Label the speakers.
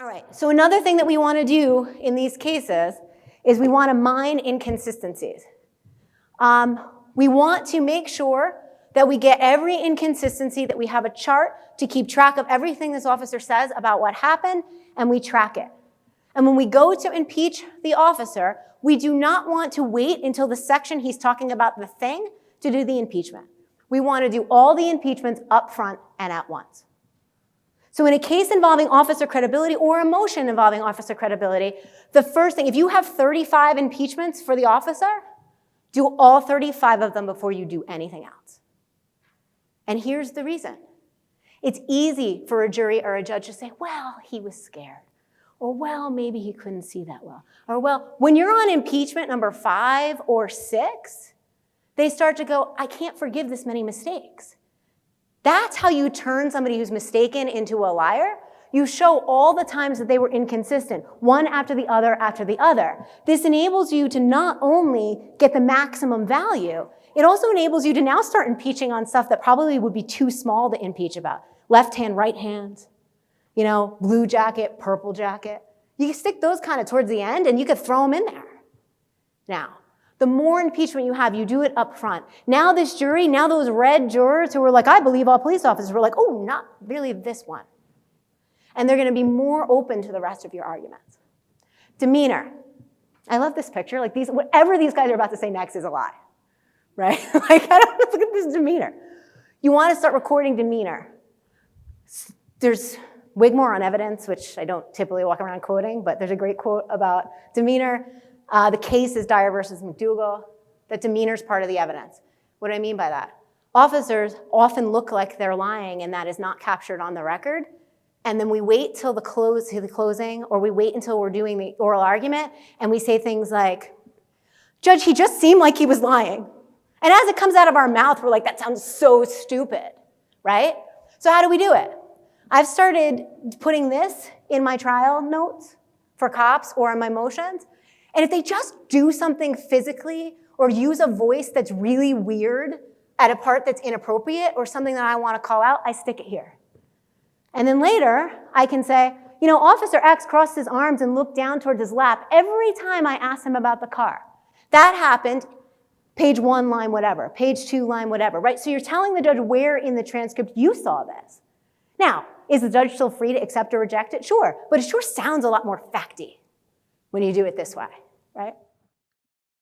Speaker 1: All right, so another thing that we want to do in these cases is we want to mine inconsistencies. We want to make sure that we get every inconsistency, that we have a chart to keep track of everything this officer says about what happened, and we track it. And when we go to impeach the officer, we do not want to wait until the section he's talking about the thing to do the impeachment. We want to do all the impeachments up front and at once. So in a case involving officer credibility or a motion involving officer credibility, the first thing, if you have 35 impeachments for the officer, do all 35 of them before you do anything else. And here's the reason. It's easy for a jury or a judge to say, well, he was scared. Or, well, maybe he couldn't see that well. Or, well, when you're on impeachment number 5 or 6, they start to go, I can't forgive this many mistakes. That's how you turn somebody who's mistaken into a liar. You show all the times that they were inconsistent, one after the other after the other. This enables you to not only get the maximum value, it also enables you to now start impeaching on stuff that probably would be too small to impeach about. Left hand, right hand, you know, blue jacket, purple jacket. You can stick those kind of towards the end and you could throw them in there. Now, the more impeachment you have, you do it up front. Now this jury, now those red jurors who were like, I believe all police officers, were like, oh, not really this one. And they're going to be more open to the rest of your arguments. Demeanor. I love this picture. Like whatever these guys are about to say next is a lie, right? Like, I don't look at this demeanor. You want to start recording demeanor. There's Wigmore on evidence, which I don't typically walk around quoting, but there's a great quote about demeanor. The case is Dyer versus McDougall. That demeanor is part of the evidence. What do I mean by that? Officers often look like they're lying, and that is not captured on the record. And then we wait till the closing, or we wait until we're doing the oral argument, and we say things like, Judge, he just seemed like he was lying. And as it comes out of our mouth, we're like, that sounds so stupid, right? So how do we do it? I've started putting this in my trial notes for cops or in my motions. And if they just do something physically or use a voice that's really weird at a part that's inappropriate or something that I want to call out, I stick it here. And then later, I can say, you know, Officer X crossed his arms and looked down towards his lap every time I asked him about the car. That happened, page 1, line whatever, page 2, line whatever, right? So you're telling the judge where in the transcript you saw this. Now, is the judge still free to accept or reject it? Sure, but it sure sounds a lot more facty when you do it this way, right?